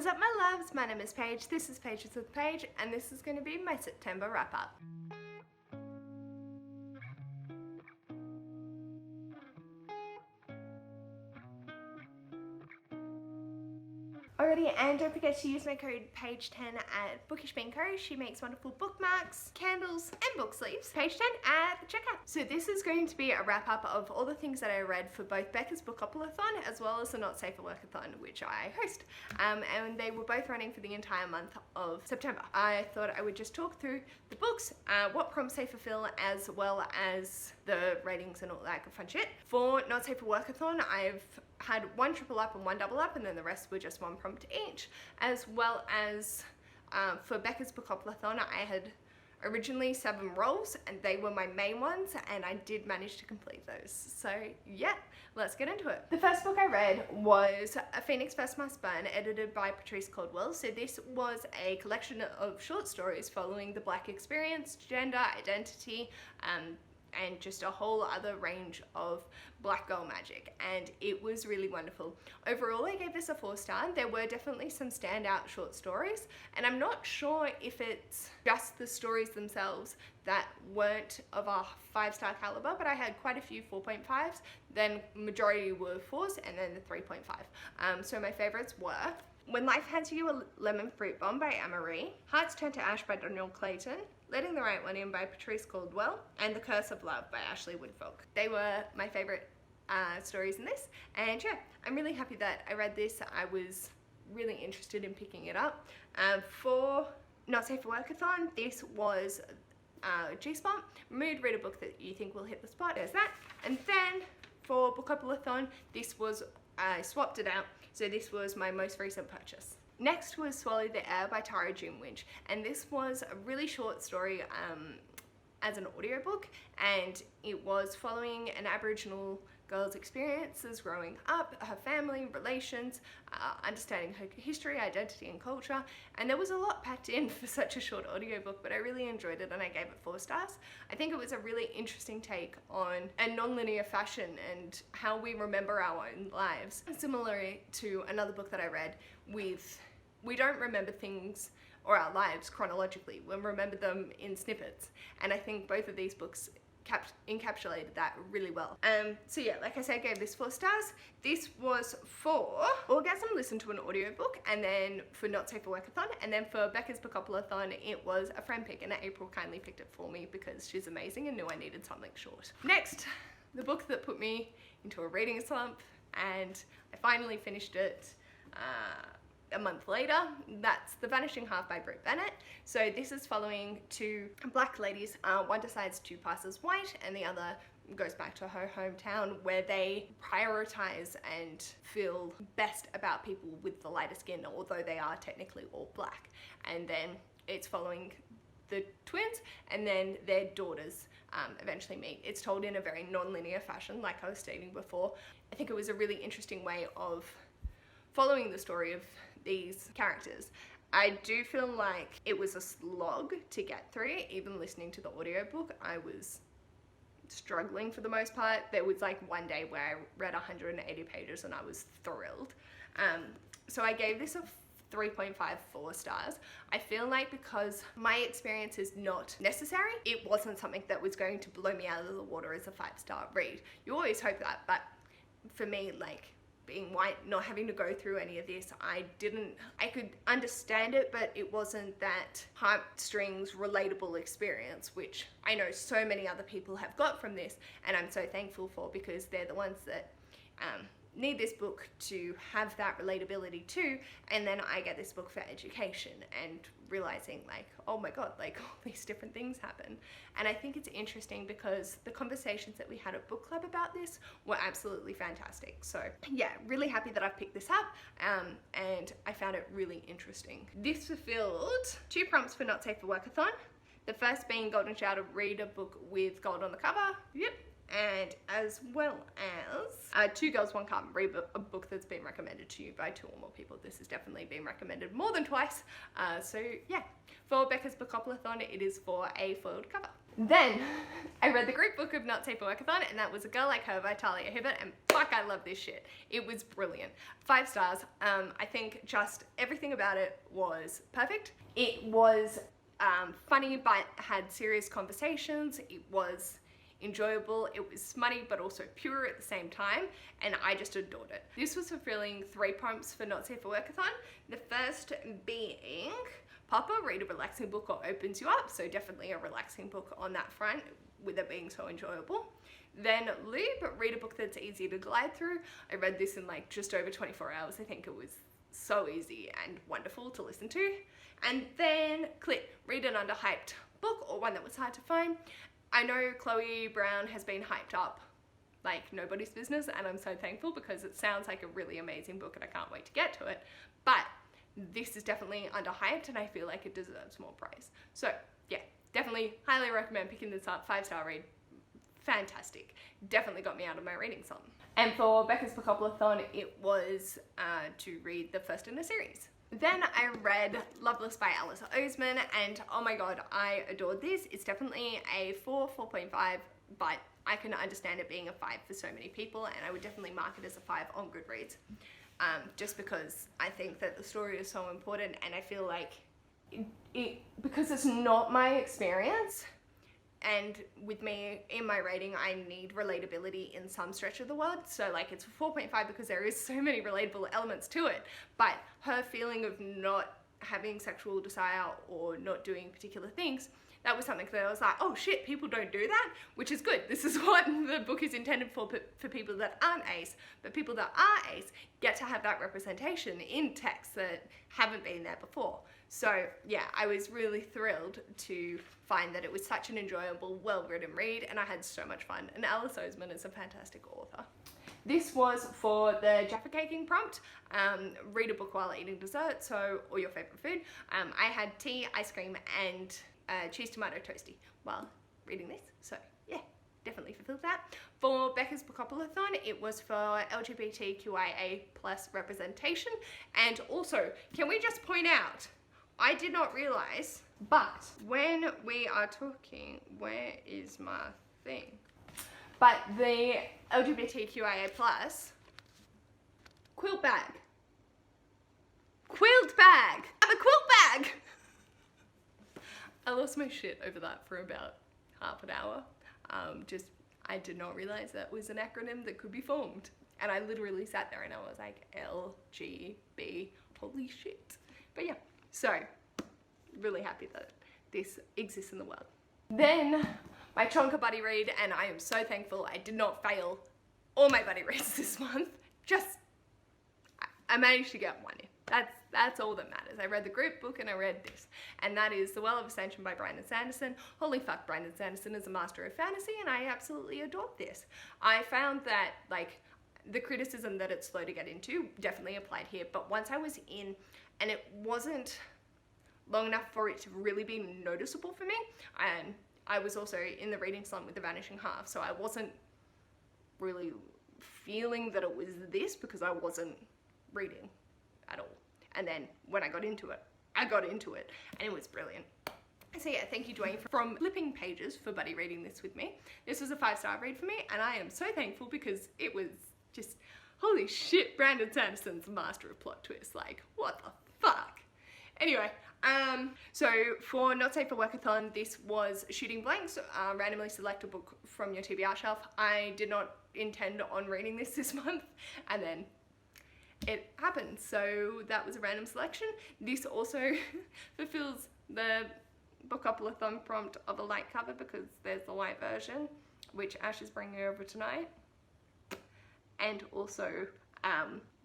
What's up my loves, my name is Paige, this is Pages with Paige, and this is going to be my September wrap up. Alrighty, and don't forget to use my code PAGE10 at Bookish Biancareads. She makes wonderful bookmarks, candles, and book sleeves. PAGE10 at the checkout. So this is going to be a wrap up of all the things that I read for both Becca's Bookopoly-thon as well as the Not Safe for Workathon, which I host. And they were both running for the entire month of September. I thought I would just talk through the books, what prompts they fulfill, as well as the ratings and all that good fun shit. For Not Safe for Workathon, I've had one triple up and one double up, and then the rest were just one prompt each, as well as for Becca's Bookopoly-thon, I had originally 7 rolls and they were my main ones, and I did manage to complete those. So yeah, let's get into it. The first book I read was A Phoenix First Must Burn, edited by Patrice Caldwell. So this was a collection of short stories following the Black experience, gender, identity, and just a whole other range of Black girl magic, and it was really wonderful. Overall, I gave this a 4-star. There were definitely some standout short stories, and I'm not sure if it's just the stories themselves that weren't of a 5-star caliber, but I had quite a few 4.5s, then majority were 4s, and then the 3.5. So my favorites were When Life Hands You a Lemon Fruit Bomb by Anne-Marie, Hearts Turn to Ash by Danielle Clayton, Letting the Right One In by Patrice Caldwell, and The Curse of Love by Ashley Woodfolk. They were my favorite stories in this, and yeah, I'm really happy that I read this. I was really interested in picking it up. For Not Safe for Workathon, this was G-Spot. Mood, read a book that you think will hit the spot. There's that. And then for Bookopoly-thon, this was, I swapped it out, so this was my most recent purchase. Next was Swallow the Air by Tara June Winch, and this was a really short story as an audiobook, and it was following an Aboriginal girl's experiences growing up, her family, relations, understanding her history, identity and culture, and there was a lot packed in for such a short audiobook, but I really enjoyed it and I gave it 4 stars. I think it was a really interesting take on a non-linear fashion and how we remember our own lives. Similar to another book that I read with, we don't remember things or our lives chronologically, we remember them in snippets, and I think both of these books encapsulated that really well. So yeah, like I said, I gave this 4 stars. This was for Orgasm, listened to an audiobook, and then for Not Safe for Workathon, and then for Becca's Bookopoly-thon, it was a friend pick, and April kindly picked it for me because she's amazing and knew I needed something short. Next, the book that put me into a reading slump, and I finally finished it a month later. That's The Vanishing Half by Britt Bennett. So this is following 2 Black ladies. One decides to pass as white and the other goes back to her hometown, where they prioritize and feel best about people with the lighter skin, although they are technically all black. And then it's following the twins and then their daughters eventually meet. It's told in a very non-linear fashion, like I was stating before. I think it was a really interesting way of following the story of these characters. I do feel like it was a slog to get through. Even listening to the audiobook, I was struggling for the most part. There was like one day where I read 180 pages and I was thrilled. So I gave this a 3.54 stars. I feel like because my experience is not necessary, it wasn't something that was going to blow me out of the water as a 5-star read. You always hope that, but for me, like, being white, not having to go through any of this, I could understand it, but it wasn't that heartstrings relatable experience, which I know so many other people have got from this, and I'm so thankful for, because they're the ones that need this book to have that relatability too. And then I get this book for education and realizing like, oh my god, like all these different things happen. And I think it's interesting because the conversations that we had at book club about this were absolutely fantastic. So yeah, really happy that I've picked this up, and I found it really interesting. This fulfilled 2 prompts for Not Safe for Workathon. The first being Golden Shower, read a book with gold on the cover. Yep. And as well as 2 Girls, 1 Cup, read a book that's been recommended to you by 2 or more people. This has definitely been recommended more than twice. So yeah. For Becca's Bookopoly-thon, it is for a foiled cover. Then I read the group book of Not Safe for Workathon, and that was A Girl Like Her by Talia Hibbert, and fuck, I love this shit. It was brilliant. 5 stars. I think just everything about it was perfect. It was funny but had serious conversations. It was enjoyable, it was smutty but also pure at the same time, and I just adored it. This was fulfilling 3 prompts for Not Safe for Workathon. The first being Papa, read a relaxing book or opens you up, so definitely a relaxing book on that front with it being so enjoyable. Then Lube, read a book that's easy to glide through. I read this in like just over 24 hours. I think it was so easy and wonderful to listen to. And then Clip, read an underhyped book or one that was hard to find. I know Chloe Brown has been hyped up like nobody's business, and I'm so thankful because it sounds like a really amazing book and I can't wait to get to it. But this is definitely underhyped and I feel like it deserves more praise. So yeah, definitely highly recommend picking this up. 5-star read. Fantastic. Definitely got me out of my reading slump. And for Becca's Bookopoly-thon, it was to read the first in a series. Then I read Loveless by Alice Oseman, and oh my god, I adored this. It's definitely a 4.5, but I can understand it being a 5 for so many people, and I would definitely mark it as a 5 on Goodreads. Just because I think that the story is so important, and I feel like because it's not my experience, and with me in my rating I need relatability in some stretch of the world, so like it's a 4.5 because there is so many relatable elements to it, but her feeling of not having sexual desire or not doing particular things, that was something that I was like, oh shit, people don't do that, which is good. This is what the book is intended for people that aren't ace, but people that are ace get to have that representation in texts that haven't been there before. So yeah, I was really thrilled to find that it was such an enjoyable, well-written read, and I had so much fun. And Alice Oseman is a fantastic author. This was for the Jaffa caking prompt. Read a book while eating dessert, or your favorite food. I had tea, ice cream, and cheese tomato toasty while reading this. So yeah, definitely fulfilled that. For Becca's Bookopoly-thon, it was for LGBTQIA+ representation. And also, can we just point out, I did not realize, but when we are talking, where is my thing? But the LGBTQIA+, quilt bag. Quilt bag! I have a quilt bag! I lost my shit over that for about half an hour. I did not realize that was an acronym that could be formed. And I literally sat there and I was like, LGB, holy shit. But yeah, so really happy that this exists in the world. Then my Chonka buddy read, and I am so thankful I did not fail all my buddy reads this month. I managed to get one in. That's all that matters. I read the group book and I read this, and that is The Well of Ascension by Brandon Sanderson. Holy fuck, Brandon Sanderson is a master of fantasy, and I absolutely adored this. I found that like the criticism that it's slow to get into definitely applied here, but once I was in, and it wasn't long enough for it to really be noticeable for me, and I was also in the reading slump with The Vanishing Half, so I wasn't really feeling that it was this because I wasn't reading at all. And then when I got into it, and it was brilliant. So yeah, thank you Dwayne from Flipping Pages for buddy reading this with me. This was a 5-star read for me, and I am so thankful because it was just, holy shit, Brandon Sanderson's master of plot twists. Like, what the fuck? Anyway, so for Not Safe for Workathon, this was Shooting Blanks, randomly select a book from your TBR shelf. I did not intend on reading this month, and then it happened, so that was a random selection. This also fulfills the Bookopoly-thon prompt of a light cover because there's the white version, which Ash is bringing over tonight, and also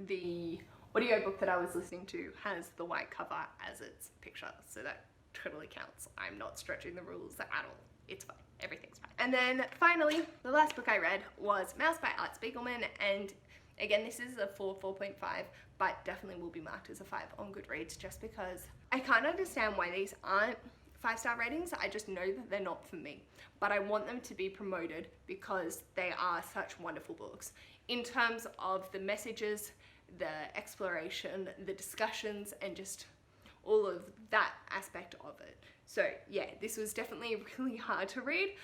the audiobook that I was listening to has the white cover as its picture, so that totally counts. I'm not stretching the rules at all. It's fine. Everything's fine. And then finally, the last book I read was Mouse by Art Spiegelman, and again, this is a 4.5, but definitely will be marked as a 5 on Goodreads just because I can't understand why these aren't 5-star ratings. I just know that they're not for me, but I want them to be promoted because they are such wonderful books. In terms of the messages, the exploration, the discussions, and just all of that aspect of it. So yeah, this was definitely really hard to read.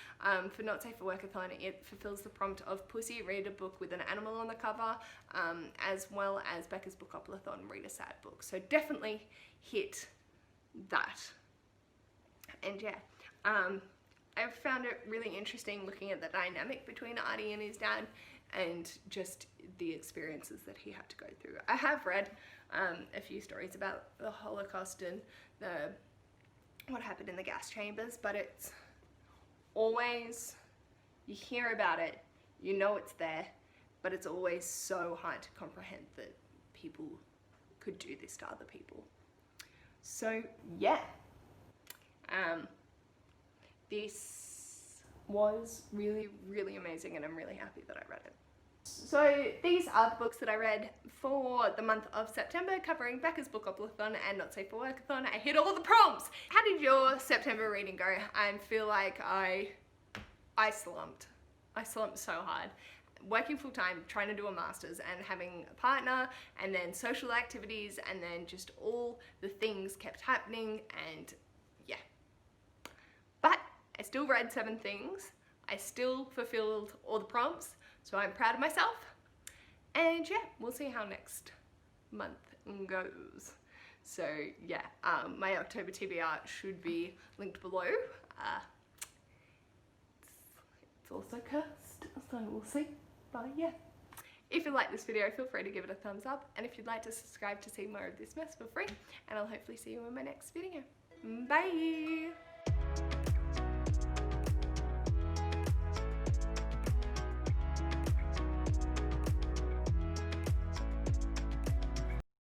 For Not Safe for Workathon, it fulfills the prompt of Pussy, read a book with an animal on the cover, as well as Becca's Bookoplathon, read a sad book. So definitely hit that. And yeah, I've found it really interesting looking at the dynamic between Artie and his dad and just the experiences that he had to go through. I have read a few stories about the Holocaust and what happened in the gas chambers, but it's always, you hear about it, you know it's there, but it's always so hard to comprehend that people could do this to other people. So yeah, this was really, really amazing, and I'm really happy that I read it. So these are the books that I read for the month of September, covering Becca's Bookoplathon and Not Safe for Workathon. I hit all the prompts! How did your September reading go? I feel like I slumped. I slumped so hard. Working full time, trying to do a master's and having a partner, and then social activities, and then just all the things kept happening, and yeah. But I still read 7 things. I still fulfilled all the prompts. So I'm proud of myself, and yeah, we'll see how next month goes. So yeah, my October TBR should be linked below. It's also cursed, so we'll see, but yeah. If you like this video, feel free to give it a thumbs up, and if you'd like to subscribe to see more of this mess for free, and I'll hopefully see you in my next video. Bye!